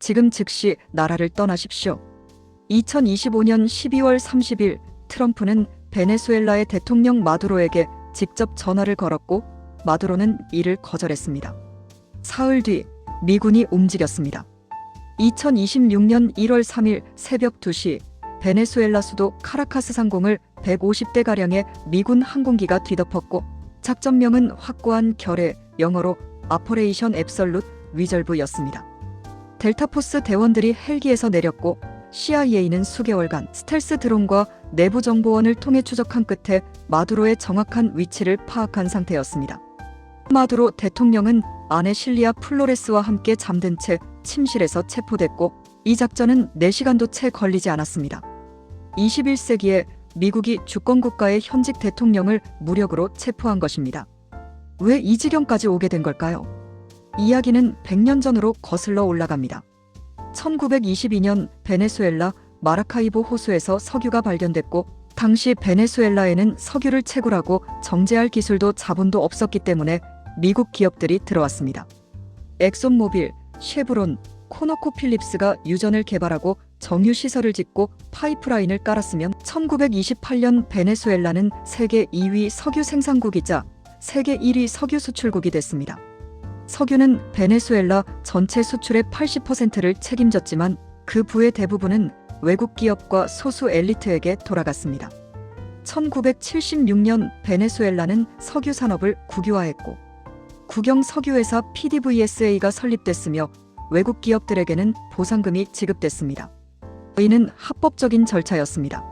지금 즉시 나라를 떠나십시오. 2025년 12월 30일 트럼프는 베네수엘라의 대통령 마두로에게 직접 전화를 걸었고 마두로는 이를 거절했습니다. 사흘 뒤 미군이 움직였습니다. 2026년 1월 3일 새벽 2시 베네수엘라 수도 카라카스 상공을 150대가량의 미군 항공기가 뒤덮었고 작전명은 확고한 결의 영어로 아퍼레이션 앱설룻 위절부였습니다. 델타포스 대원들이 헬기에서 내렸고 CIA는 수개월간 스텔스 드론과 내부 정보원을 통해 추적한 끝에 마두로의 정확한 위치를 파악한 상태였습니다. 마두로 대통령은 아내 실리아 플로레스와 함께 잠든 채 침실에서 체포됐고 이 작전은 4시간도 채 걸리지 않았습니다. 21세기에 미국이 주권국가의 현직 대통령을 무력으로 체포한 것입니다. 왜 이 지경까지 오게 된 걸까요? 이야기는 100년 전으로 거슬러 올라갑니다. 1922년 베네수엘라 마라카이보 호수에서 석유가 발견됐고 당시 베네수엘라에는 석유를 채굴하고 정제할 기술도 자본도 없었기 때문에 미국 기업들이 들어왔습니다. 엑손모빌, 쉐브론, 코너코필립스가 유전을 개발하고 정유시설을 짓고 파이프라인을 깔았으면 1928년 베네수엘라는 세계 2위 석유 생산국이자 세계 1위 석유 수출국이 됐습니다. 석유는 베네수엘라 전체 수출의 80%를 책임졌지만 그 부의 대부분은 외국 기업과 소수 엘리트에게 돌아갔습니다. 1976년 베네수엘라는 석유 산업을 국유화했고 국영 석유회사 PDVSA가 설립됐으며 외국 기업들에게는 보상금이 지급됐습니다. 이는 합법적인 절차였습니다.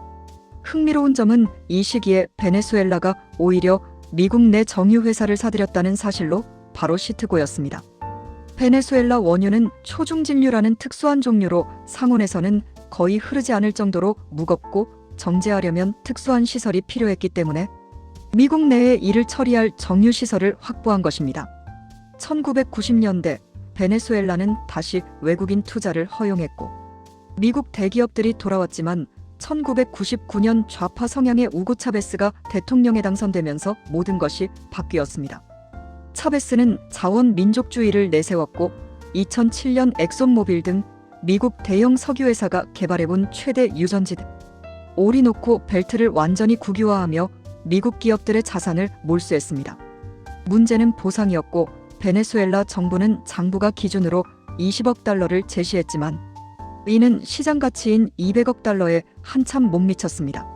흥미로운 점은 이 시기에 베네수엘라가 오히려 미국 내 정유회사를 사들였다는 사실로 바로 시트고였습니다. 베네수엘라 원유는 초중진류라는 특수한 종류로 상온에서는 거의 흐르지 않을 정도로 무겁고 정제하려면 특수한 시설이 필요했기 때문에 미국 내에 이를 처리할 정유시설을 확보한 것입니다. 1990년대 베네수엘라는 다시 외국인 투자를 허용했고 미국 대기업들이 돌아왔지만 1999년 좌파 성향의 우고 차베스가 대통령에 당선되면서 모든 것이 바뀌었습니다. 차베스는 자원민족주의를 내세웠고 2007년 엑손모빌 등 미국 대형 석유회사가 개발해본 최대 유전지 오리노코 벨트를 완전히 국유화하며 미국 기업들의 자산을 몰수했습니다. 문제는 보상이었고 베네수엘라 정부는 장부가 기준으로 20억 달러를 제시했지만 이는 시장 가치인 200억 달러에 한참 못 미쳤습니다.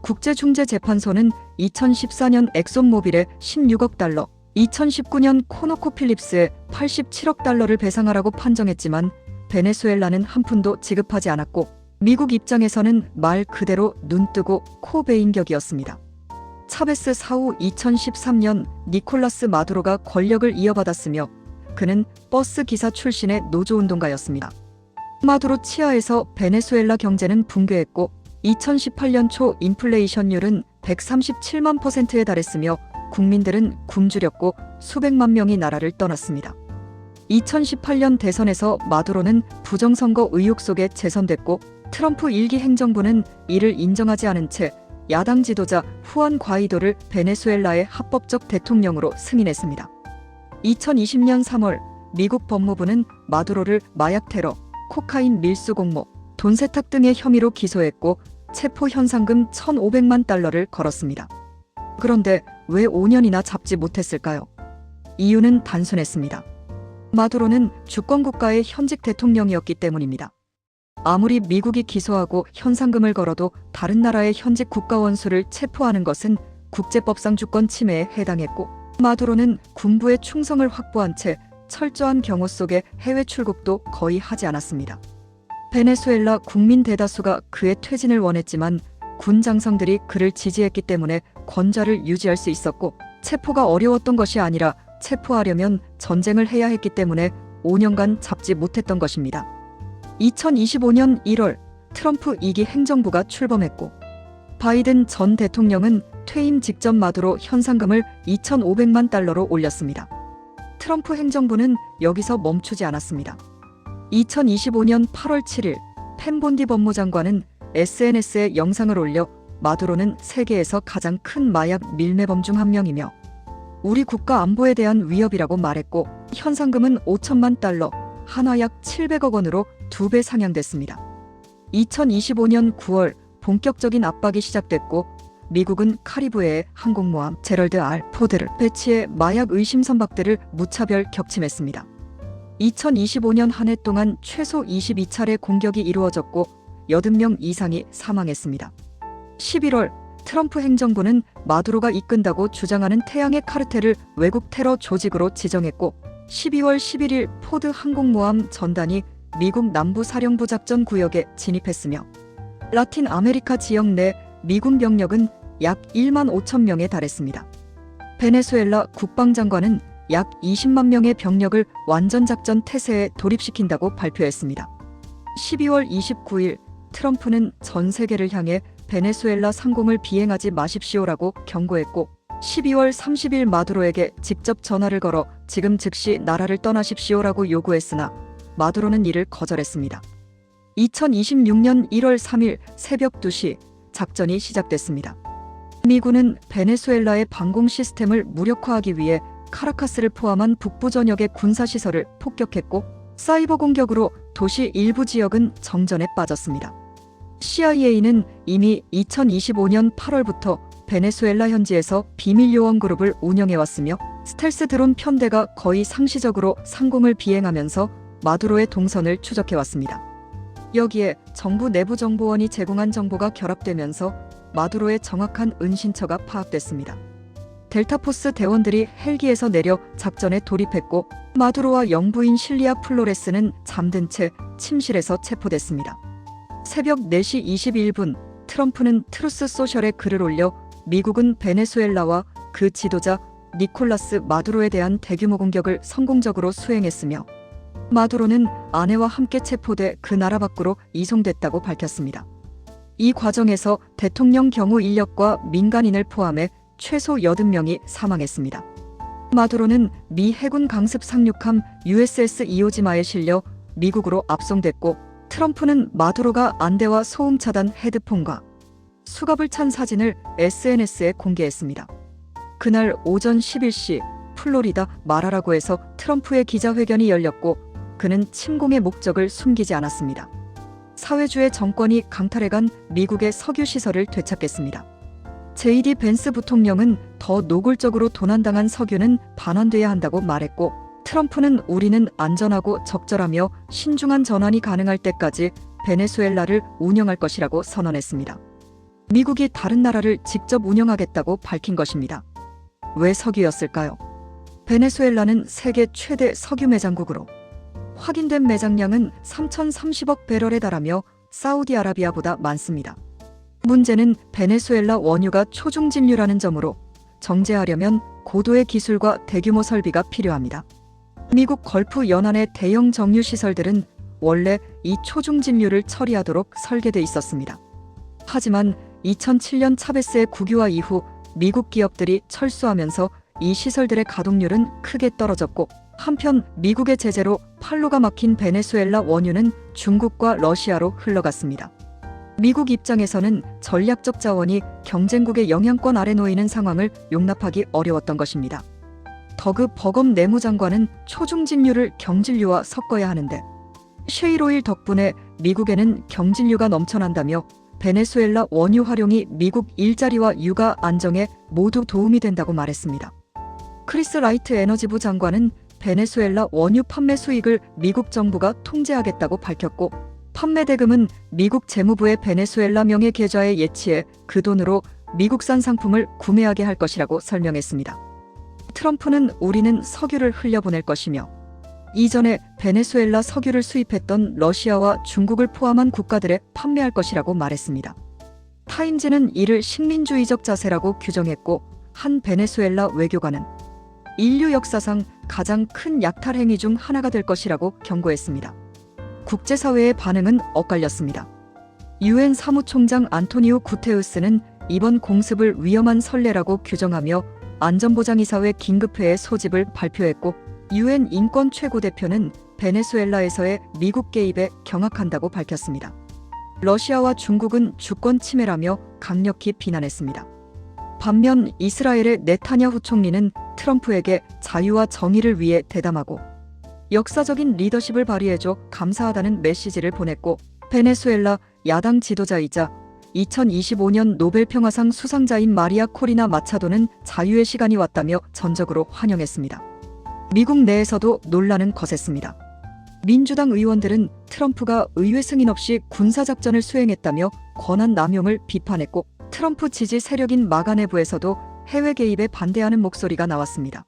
국제중재재판소는 2014년 엑손모빌에 16억 달러, 2019년 코너코필립스에 87억 달러를 배상하라고 판정했지만 베네수엘라는 한 푼도 지급하지 않았고 미국 입장에서는 말 그대로 눈 뜨고 코 베인 격이었습니다. 차베스 사후 2013년 니콜라스 마두로가 권력을 이어받았으며 그는 버스 기사 출신의 노조운동가였습니다. 마두로 치하에서 베네수엘라 경제는 붕괴했고 2018년 초 인플레이션율은 137만 %에 달했으며 국민들은 굶주렸고 수백만 명이 나라를 떠났습니다. 2018년 대선에서 마두로는 부정선거 의혹 속에 재선됐고 트럼프 1기 행정부는 이를 인정하지 않은 채 야당 지도자 후안 과이도를 베네수엘라의 합법적 대통령으로 승인했습니다. 2020년 3월 미국 법무부는 마두로를 마약 테러, 코카인 밀수 공모, 돈 세탁 등의 혐의로 기소했고 체포 현상금 1,500만 달러를 걸었습니다. 그런데 왜 5년이나 잡지 못했을까요? 이유는 단순했습니다. 마두로는 주권국가의 현직 대통령이었기 때문입니다. 아무리 미국이 기소하고 현상금을 걸어도 다른 나라의 현직 국가원수를 체포하는 것은 국제법상 주권 침해에 해당했고 마두로는 군부의 충성을 확보한 채 철저한 경호 속에 해외 출국도 거의 하지 않았습니다. 베네수엘라 국민 대다수가 그의 퇴진을 원했지만 군 장성들이 그를 지지했기 때문에 권좌를 유지할 수 있었고 체포가 어려웠던 것이 아니라 체포하려면 전쟁을 해야 했기 때문에 5년간 잡지 못했던 것입니다. 2025년 1월 트럼프 2기 행정부가 출범했고 바이든 전 대통령은 퇴임 직전 마두로 현상금을 2,500만 달러로 올렸습니다. 트럼프 행정부는 여기서 멈추지 않았습니다. 2025년 8월 7일 펜본디 법무장관은 SNS에 영상을 올려 마두로는 세계에서 가장 큰 마약 밀매범 중 한 명이며 우리 국가 안보에 대한 위협이라고 말했고 현상금은 5천만 달러, 한화 약 700억 원으로 2배 상향됐습니다. 2025년 9월 본격적인 압박이 시작됐고 미국은 카리브해의 항공모함 제럴드 R. 포드를 배치해 마약 의심 선박들을 무차별 격침했습니다. 2025년 한 해 동안 최소 22차례 공격이 이루어졌고 80명 이상이 사망했습니다. 11월 트럼프 행정부는 마두로가 이끈다고 주장하는 태양의 카르텔을 외국 테러 조직으로 지정했고 12월 11일 포드 항공모함 전단이 미국 남부 사령부 작전 구역에 진입했으며 라틴 아메리카 지역 내 미군 병력은 약 1만 5천 명에 달했습니다. 베네수엘라 국방장관은 약 20만 명의 병력을 완전작전 태세에 돌입시킨다고 발표했습니다. 12월 29일 트럼프는 전 세계를 향해 베네수엘라 상공을 비행하지 마십시오라고 경고했고 12월 30일 마두로에게 직접 전화를 걸어 지금 즉시 나라를 떠나십시오라고 요구했으나 마두로는 이를 거절했습니다. 2026년 1월 3일 새벽 2시 작전이 시작됐습니다. 미군은 베네수엘라의 방공 시스템을 무력화하기 위해 카라카스를 포함한 북부 전역의 군사시설을 폭격했고 사이버 공격으로 도시 일부 지역은 정전에 빠졌습니다. CIA는 이미 2025년 8월부터 베네수엘라 현지에서 비밀 요원 그룹을 운영해왔으며 스텔스 드론 편대가 거의 상시적으로 상공을 비행하면서 마두로의 동선을 추적해왔습니다. 여기에 정부 내부 정보원이 제공한 정보가 결합되면서 마두로의 정확한 은신처가 파악됐습니다. 델타포스 대원들이 헬기에서 내려 작전에 돌입했고 마두로와 영부인 실리아 플로레스는 잠든 채 침실에서 체포됐습니다. 새벽 4시 21분 트럼프는 트루스 소셜에 글을 올려 미국은 베네수엘라와 그 지도자 니콜라스 마두로에 대한 대규모 공격을 성공적으로 수행했으며 마두로는 아내와 함께 체포돼 그 나라 밖으로 이송됐다고 밝혔습니다. 이 과정에서 대통령 경호 인력과 민간인을 포함해 최소 80명이 사망했습니다. 마두로는 미 해군 강습 상륙함 USS 이오지마에 실려 미국으로 압송됐고 트럼프는 마두로가 안대와 소음 차단 헤드폰과 수갑을 찬 사진을 SNS에 공개했습니다. 그날 오전 11시 플로리다 마라라고에서 트럼프의 기자회견이 열렸고 그는 침공의 목적을 숨기지 않았습니다. 사회주의 정권이 강탈해간 미국의 석유 시설을 되찾겠습니다. JD 벤스 부통령은 더 노골적으로 도난당한 석유는 반환돼야 한다고 말했고 트럼프는 우리는 안전하고 적절하며 신중한 전환이 가능할 때까지 베네수엘라를 운영할 것이라고 선언했습니다. 미국이 다른 나라를 직접 운영하겠다고 밝힌 것입니다. 왜 석유였을까요? 베네수엘라는 세계 최대 석유 매장국으로 확인된 매장량은 3,030억 배럴에 달하며 사우디아라비아보다 많습니다. 문제는 베네수엘라 원유가 초중진류라는 점으로 정제하려면 고도의 기술과 대규모 설비가 필요합니다. 미국 걸프 연안의 대형 정유 시설들은 원래 이 초중진류를 처리하도록 설계돼 있었습니다. 하지만 2007년 차베스의 국유화 이후 미국 기업들이 철수하면서 이 시설들의 가동률은 크게 떨어졌고 한편 미국의 제재로 팔로가 막힌 베네수엘라 원유는 중국과 러시아로 흘러갔습니다. 미국 입장에서는 전략적 자원이 경쟁국의 영향권 아래 놓이는 상황을 용납하기 어려웠던 것입니다. 더그 버검 내무장관은 초중진류를 경진류와 섞어야 하는데 셰일오일 덕분에 미국에는 경진류가 넘쳐난다며 베네수엘라 원유 활용이 미국 일자리와 육아 안정에 모두 도움이 된다고 말했습니다. 크리스 라이트 에너지부 장관은 베네수엘라 원유 판매 수익을 미국 정부가 통제하겠다고 밝혔고 판매 대금은 미국 재무부의 베네수엘라 명의 계좌에 예치해 그 돈으로 미국산 상품을 구매하게 할 것이라고 설명했습니다. 트럼프는 우리는 석유를 흘려보낼 것이며 이전에 베네수엘라 석유를 수입했던 러시아와 중국을 포함한 국가들에 판매할 것이라고 말했습니다. 타임즈는 이를 식민주의적 자세라고 규정했고 한 베네수엘라 외교관은 인류 역사상 가장 큰 약탈 행위 중 하나가 될 것이라고 경고했습니다. 국제사회의 반응은 엇갈렸습니다. UN 사무총장 안토니오 구테우스는 이번 공습을 위험한 선례라고 규정하며 안전보장이사회 긴급회의 소집을 발표했고 UN 인권 최고대표는 베네수엘라에서의 미국 개입에 경악한다고 밝혔습니다. 러시아와 중국은 주권 침해라며 강력히 비난했습니다. 반면 이스라엘의 네타냐후 총리는 트럼프에게 자유와 정의를 위해 대담하고 역사적인 리더십을 발휘해줘 감사하다는 메시지를 보냈고, 베네수엘라 야당 지도자이자 2025년 노벨 평화상 수상자인 마리아 코리나 마차도는 자유의 시간이 왔다며 전적으로 환영했습니다. 미국 내에서도 논란은 거셌습니다. 민주당 의원들은 트럼프가 의회 승인 없이 군사작전을 수행했다며 권한 남용을 비판했고, 트럼프 지지 세력인 마가 내부에서도 해외 개입에 반대하는 목소리가 나왔습니다.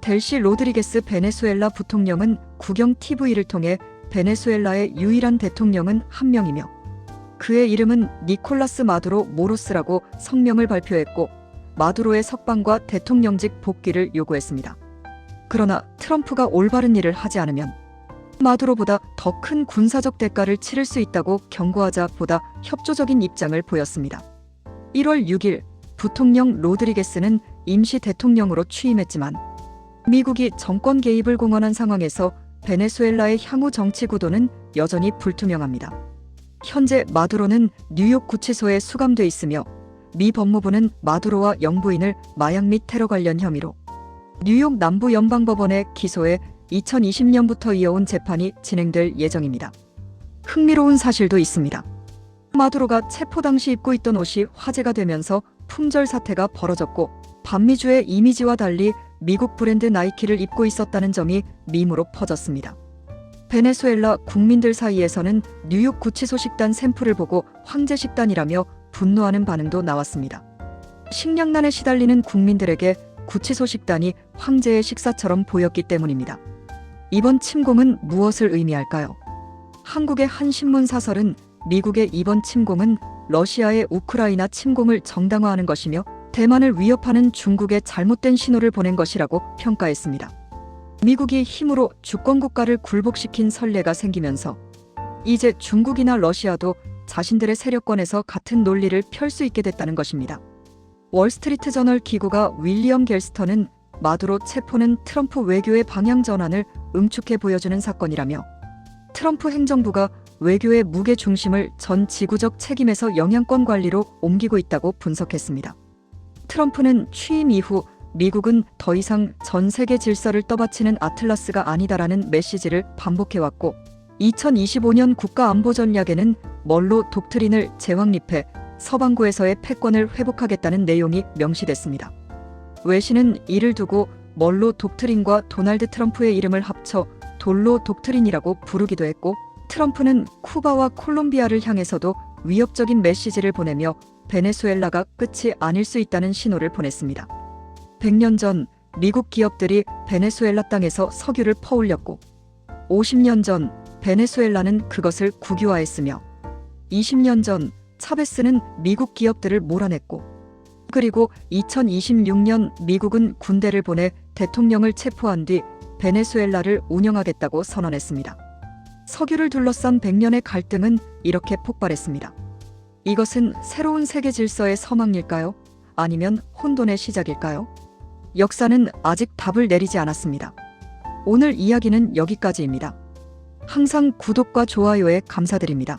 델시 로드리게스 베네수엘라 부통령은 국영 TV를 통해 베네수엘라의 유일한 대통령은 한 명이며 그의 이름은 니콜라스 마두로 모로스라고 성명을 발표했고, 마두로의 석방과 대통령직 복귀를 요구했습니다. 그러나 트럼프가 올바른 일을 하지 않으면 마두로보다 더 큰 군사적 대가를 치를 수 있다고 경고하자 보다 협조적인 입장을 보였습니다. 1월 6일 부통령 로드리게스는 임시 대통령으로 취임했지만 미국이 정권 개입을 공언한 상황에서 베네수엘라의 향후 정치 구도는 여전히 불투명합니다. 현재 마두로는 뉴욕 구치소에 수감돼 있으며 미 법무부는 마두로와 영부인을 마약 및 테러 관련 혐의로 뉴욕 남부연방법원에 기소해 2020년부터 이어온 재판이 진행될 예정입니다. 흥미로운 사실도 있습니다. 마두로가 체포 당시 입고 있던 옷이 화제가 되면서 품절 사태가 벌어졌고, 반미주의 이미지와 달리 미국 브랜드 나이키를 입고 있었다는 점이 밈으로 퍼졌습니다. 베네수엘라 국민들 사이에서는 뉴욕 구치소 식단 샘플을 보고 황제 식단이라며 분노하는 반응도 나왔습니다. 식량난에 시달리는 국민들에게 구치소 식단이 황제의 식사처럼 보였기 때문입니다. 이번 침공은 무엇을 의미할까요? 한국의 한 신문 사설은 미국의 이번 침공은 러시아의 우크라이나 침공을 정당화하는 것이며 대만을 위협하는 중국의 잘못된 신호를 보낸 것이라고 평가했습니다. 미국이 힘으로 주권국가를 굴복시킨 선례가 생기면서 이제 중국이나 러시아도 자신들의 세력권에서 같은 논리를 펼 수 있게 됐다는 것입니다. 월스트리트 저널 기고가 윌리엄 겔스터는 마두로 체포는 트럼프 외교의 방향 전환을 응축해 보여주는 사건이라며 트럼프 행정부가 외교의 무게 중심을 전 지구적 책임에서 영향권 관리로 옮기고 있다고 분석했습니다. 트럼프는 취임 이후 미국은 더 이상 전 세계 질서를 떠받치는 아틀라스가 아니다라는 메시지를 반복해왔고, 2025년 국가안보전략에는 멀로 독트린을 재확립해 서방구에서의 패권을 회복하겠다는 내용이 명시됐습니다. 외신은 이를 두고 멀로 독트린과 도널드 트럼프의 이름을 합쳐 돌로 독트린이라고 부르기도 했고, 트럼프는 쿠바와 콜롬비아를 향해서도 위협적인 메시지를 보내며 베네수엘라가 끝이 아닐 수 있다는 신호를 보냈습니다. 100년 전 미국 기업들이 베네수엘라 땅에서 석유를 퍼올렸고, 50년 전 베네수엘라는 그것을 국유화했으며, 20년 전 차베스는 미국 기업들을 몰아냈고, 그리고 2026년 미국은 군대를 보내 대통령을 체포한 뒤 베네수엘라를 운영하겠다고 선언했습니다. 석유를 둘러싼 100년의 갈등은 이렇게 폭발했습니다. 이것은 새로운 세계 질서의 서막일까요? 아니면 혼돈의 시작일까요? 역사는 아직 답을 내리지 않았습니다. 오늘 이야기는 여기까지입니다. 항상 구독과 좋아요에 감사드립니다.